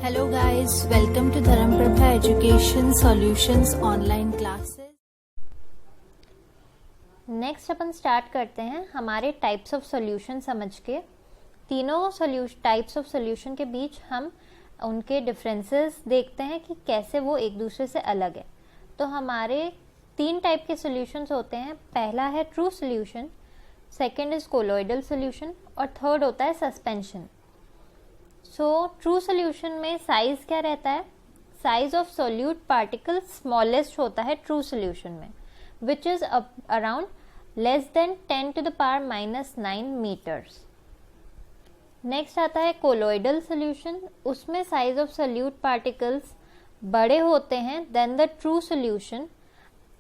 Hello guys, welcome to Dharamprabha Education Solutions online classes. Next अपन start करते हैं हमारे टाइप्स ऑफ सॉल्यूशन समझ के। तीनों टाइप्स ऑफ सॉल्यूशन के बीच हम उनके डिफरेंसेस देखते हैं कि कैसे वो एक दूसरे से अलग है। तो हमारे तीन टाइप के सॉल्यूशंस होते हैं। पहला है true solution, second is colloidal solution और थर्ड होता है सस्पेंशन। सो ट्रू सॉल्यूशन में साइज क्या रहता है? Size of solute particle smallest होता है ट्रू सॉल्यूशन में, which is around less than 10 to the power minus 9 meters। Next आता है कोलॉइडल सॉल्यूशन। उसमें साइज ऑफ सोल्यूट पार्टिकल्स बड़े होते हैं देन द ट्रू सॉल्यूशन,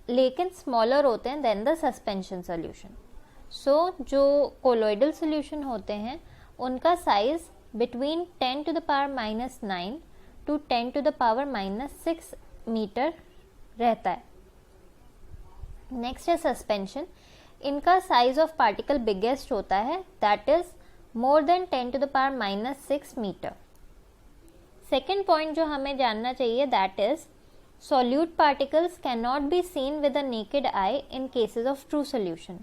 लेकिन स्मॉलर होते हैं देन द सस्पेंशन सॉल्यूशन। सो जो कोलॉइडल सॉल्यूशन होते हैं उनका size between 10 to the power minus 9 to 10 to the power minus 6 metre रहता है। नेक्स्ट है सस्पेंशन। इनका साइज ऑफ पार्टिकल बिगेस्ट होता है, that is more than 10 to the power minus 6 metre. Second point जो हमें जानना चाहिए that is solute particles can not be seen with a naked eye in cases of true solution.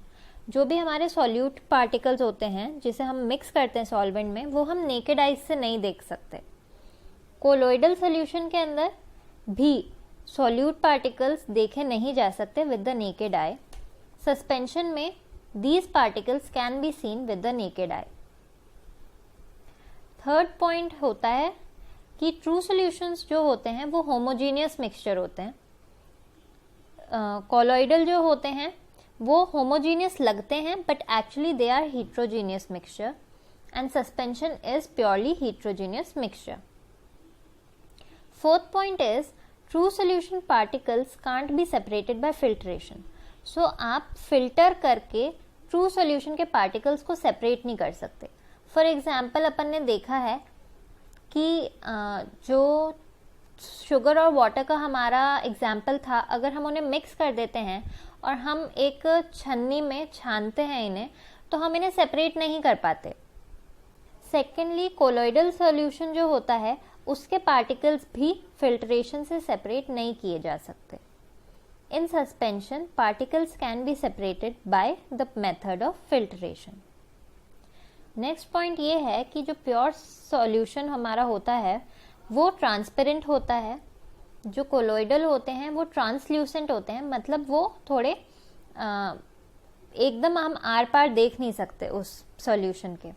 जो भी हमारे solute particles होते हैं जिसे हम मिक्स करते हैं सॉल्वेंट में, वो हम नेकेड आइज से नहीं देख सकते। कोलॉइडल सॉल्यूशन के अंदर भी सॉल्यूट पार्टिकल्स देखे नहीं जा सकते with the naked eye. Suspension में these particles can be seen with the naked eye. Third point होता है कि ट्रू सॉल्यूशंस जो होते हैं वो होमोजीनियस मिक्सचर होते हैं। कोलॉइडल जो होते हैं वो होमोजीनियस लगते हैं but actually they are heterogeneous mixture and suspension is purely heterogeneous mixture. Fourth point is true solution particles can't be separated by filtration. So आप फिल्टर करके ट्रू सॉल्यूशन के पार्टिकल्स को सेपरेट नहीं कर सकते। फॉर एग्जाम्पल अपन ने देखा है कि जो शुगर और वाटर का हमारा एग्जाम्पल था, अगर हम उन्हें मिक्स कर देते हैं और हम एक छन्नी में छानते हैं इन्हें, तो हम इन्हें सेपरेट नहीं कर पाते। सेकेंडली कोलॉइडल सॉल्यूशन जो होता है उसके पार्टिकल्स भी फिल्ट्रेशन से सेपरेट नहीं किए जा सकते। In suspension particles can be separated by the method of filtration. Next point ये है कि जो प्योर सॉल्यूशन हमारा होता है वो ट्रांसपेरेंट होता है। जो कोलॉइडल होते हैं वो ट्रांसल्यूसेंट होते हैं, मतलब वो थोड़े एकदम हम आर पार देख नहीं सकते उस सॉल्यूशन के।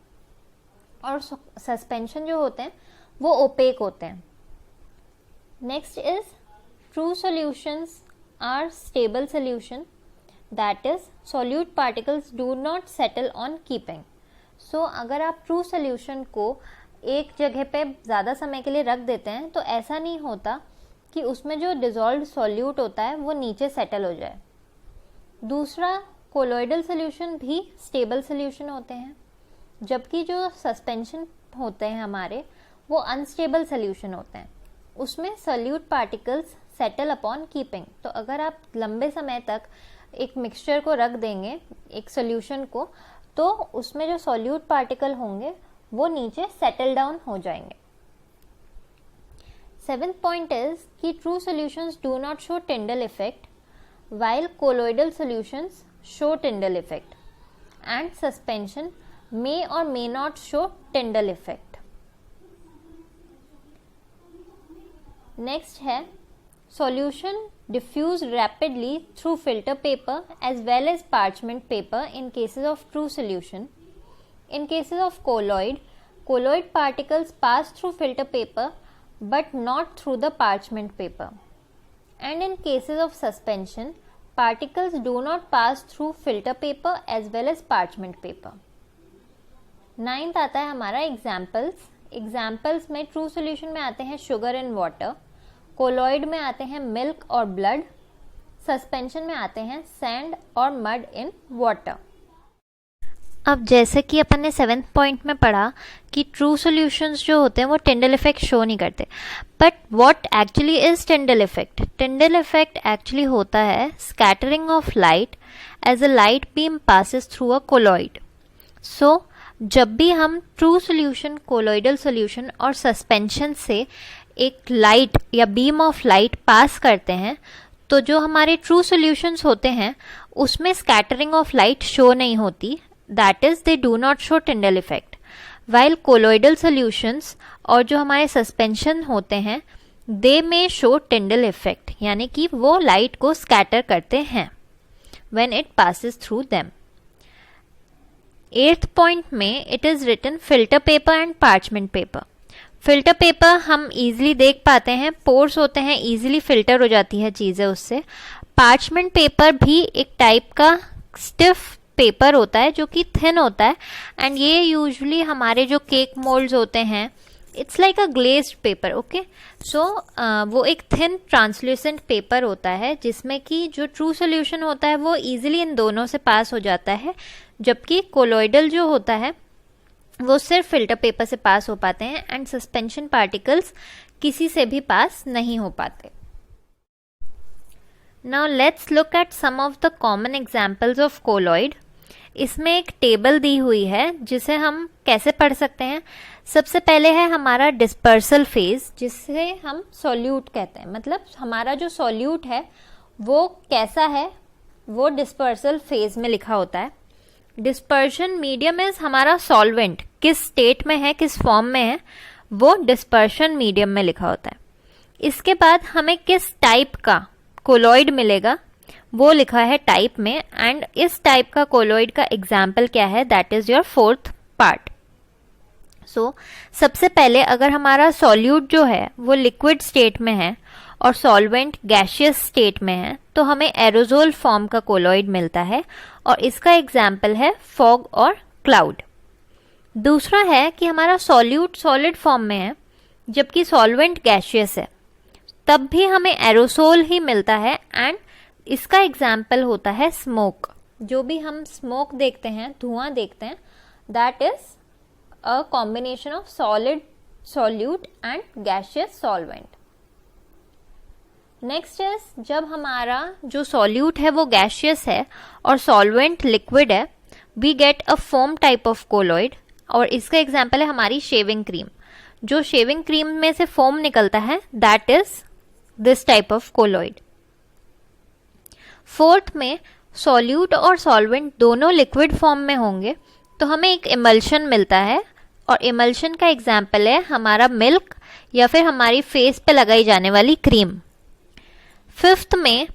और सस्पेंशन जो होते हैं वो ओपेक होते हैं। Next is true solutions are stable solution, that is solute particles do not settle on keeping. So अगर आप ट्रू सॉल्यूशन को एक जगह पे ज़्यादा समय के लिए रख देते हैं तो ऐसा नहीं होता कि उसमें जो डिसॉल्व्ड सॉल्यूट होता है वो नीचे सेटल हो जाए। दूसरा, कोलॉइडल सॉल्यूशन भी स्टेबल सॉल्यूशन होते हैं, जबकि जो सस्पेंशन होते हैं हमारे वो अनस्टेबल सॉल्यूशन होते हैं। उसमें solute particles settle upon keeping. तो अगर आप लंबे समय तक एक मिक्सचर को रख देंगे, एक सॉल्यूशन को, तो उसमें जो सॉल्यूट पार्टिकल होंगे वो नीचे सेटल डाउन हो जाएंगे। सेवेंथ पॉइंट इज कि true solutions do not show Tyndall effect while colloidal solutions show Tyndall effect and suspension may or may not show Tyndall effect. Next है solution diffuse rapidly through filter paper as well as parchment paper in cases of true solution. In cases of colloid particles pass through filter paper but not through the parchment paper. And in cases of suspension, particles do not pass through filter paper as well as parchment paper. Ninth आता है हमारा examples. Examples में true solution में आते हैं sugar and water, colloid में आते हैं मिल्क और ब्लड, सस्पेंशन में आते हैं सैंड और मड इन वाटर। अब जैसे कि अपन ने सेवेंथ पॉइंट में पढ़ा कि ट्रू सॉल्यूशंस जो होते हैं वो टिंडल इफेक्ट शो नहीं करते, but what actually is Tyndall effect? Tyndall effect actually होता है scattering of light as a light beam passes through a colloid. So जब भी हम ट्रू सॉल्यूशन, कोलॉइडल सॉल्यूशन और सस्पेंशन से एक लाइट या बीम ऑफ लाइट पास करते हैं, तो जो हमारे ट्रू सॉल्यूशंस होते हैं उसमें स्कैटरिंग ऑफ लाइट शो नहीं होती, that is they do not show Tyndall effect. While colloidal solutions और जो हमारे सस्पेंशन होते हैं दे में शो टिंडल इफेक्ट, यानी कि वो लाइट को स्कैटर करते हैं when it passes through them. 8th point में it is written filter paper and parchment paper. Filter paper हम इजीली देख पाते हैं, पोर्स होते हैं, इजीली फिल्टर हो जाती है चीज़ें उससे। पार्चमेंट पेपर भी एक टाइप का स्टिफ पेपर होता है जो कि थिन होता है, एंड ये यूजुअली हमारे जो केक मोल्ड्स होते हैं, it's like a glazed paper, okay. So वो एक थिन ट्रांसल्यूसेंट पेपर होता है जिसमें कि जो ट्रू सॉल्यूशन होता है वो इजीली इन दोनों से पास हो जाता है, जबकि कोलॉइडल जो होता है वो सिर्फ फिल्टर पेपर से पास हो पाते हैं एंड सस्पेंशन पार्टिकल्स किसी से भी पास नहीं हो पाते। Now let's look at some of the common examples of colloid. इसमें एक टेबल दी हुई है जिसे हम कैसे पढ़ सकते हैं। सबसे पहले है हमारा डिस्पर्सल फेज, जिसे हम सॉल्यूट कहते हैं, मतलब हमारा जो सॉल्यूट है वो कैसा है वो डिस्पर्सल फेज में लिखा होता है। डिस्पर्शन मीडियम इज हमारा सॉल्वेंट, किस स्टेट में है, किस फॉर्म में है, वो डिस्पर्शन मीडियम में लिखा होता है। इसके बाद हमें किस टाइप का कोलॉइड मिलेगा वो लिखा है टाइप में, एंड इस टाइप का कोलॉइड का एग्जाम्पल क्या है, that is your 4th part. So सबसे पहले अगर हमारा सॉल्यूट जो है वो लिक्विड स्टेट में है और सॉल्वेंट गैशियस स्टेट में है तो हमें एरोजोल फॉर्म का कोलॉइड मिलता है, और इसका एग्जाम्पल है फॉग और क्लाउड। दूसरा है कि हमारा सॉल्यूट सॉलिड फॉर्म में है जबकि सॉल्वेंट गैशियस है, तब भी हमें एरोसोल ही मिलता है, एंड इसका एग्जाम्पल होता है स्मोक। जो भी हम स्मोक देखते हैं, धुआं देखते हैं, that is a combination of solid solute and gaseous solvent. Next is जब हमारा जो सॉल्यूट है वो गैशियस है और सॉल्वेंट लिक्विड है, we get a foam type of colloid, और इसका एग्जाम्पल है हमारी शेविंग क्रीम। जो शेविंग क्रीम में से फोम निकलता है that is this type of colloid. 4th में सॉल्यूट और सॉल्वेंट दोनों लिक्विड फॉर्म में होंगे तो हमें एक इमल्शन मिलता है, और इमल्शन का एग्जाम्पल है हमारा मिल्क या फिर हमारी फेस पे लगाई जाने वाली क्रीम। 5th में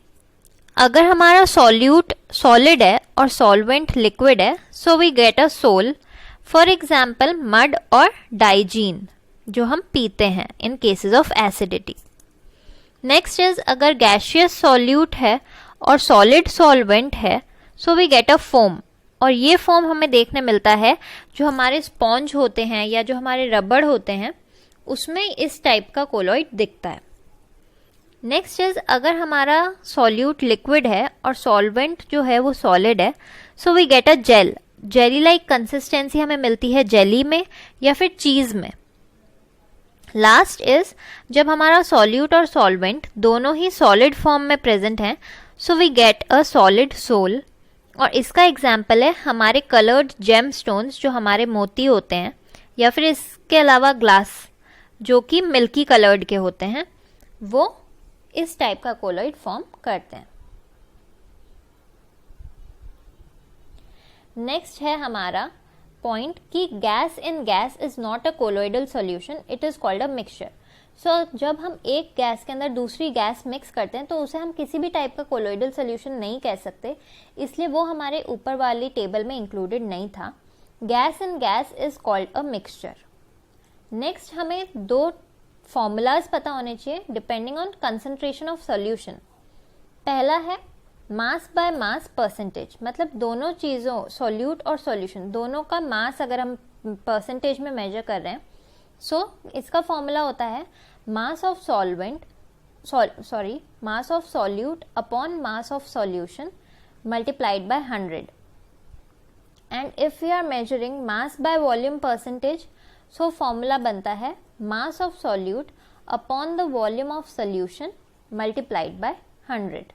अगर हमारा सॉल्यूट सॉलिड है और सॉल्वेंट लिक्विड है, so we get a sol, for example mud और डाइजीन जो हम पीते हैं in cases of acidity. Next is अगर गैशियस सॉल्यूट है और सॉलिड सॉल्वेंट है, so we get a foam, और ये फोम हमें देखने मिलता है जो हमारे स्पॉन्ज होते हैं या जो हमारे रबड़ होते हैं उसमें इस टाइप का कोलॉइड दिखता है। नेक्स्ट इज अगर हमारा सॉल्यूट लिक्विड है और सॉल्वेंट जो है वो सॉलिड है, so we get a gel. Jelly like consistency हमें मिलती है जेली में या फिर चीज में। लास्ट इज जब हमारा सॉल्यूट और सॉल्वेंट दोनों ही सॉलिड फॉर्म में प्रेजेंट हैं, so we get a solid sol, और इसका एग्जाम्पल है हमारे कलर्ड जेम स्टोन्स जो हमारे मोती होते हैं, या फिर इसके अलावा ग्लास जो कि मिल्की कलर्ड के होते हैं, वो इस टाइप का कोलॉइड फॉर्म करते हैं। नेक्स्ट है हमारा पॉइंट कि gas in gas is not a colloidal solution, it is called a mixture. So जब हम एक गैस के अंदर दूसरी गैस मिक्स करते हैं तो उसे हम किसी भी टाइप का कोलॉइडल सॉल्यूशन नहीं कह सकते, इसलिए वो हमारे ऊपर वाली टेबल में इंक्लूडेड नहीं था। Gas in gas is called a mixture. Next हमें 2 फॉर्मूलाज पता होने चाहिए depending on concentration of solution. पहला है मास बाय मास परसेंटेज, मतलब दोनों चीज़ों सॉल्यूट और सॉल्यूशन दोनों का मास अगर हम परसेंटेज में मेजर कर रहे हैं, सो इसका फॉर्मूला होता है mass of solvent mass of solute upon mass of solution multiplied by 100, and if we are measuring mass by volume percentage, so formula बनता है mass of solute upon the volume of solution multiplied by 100।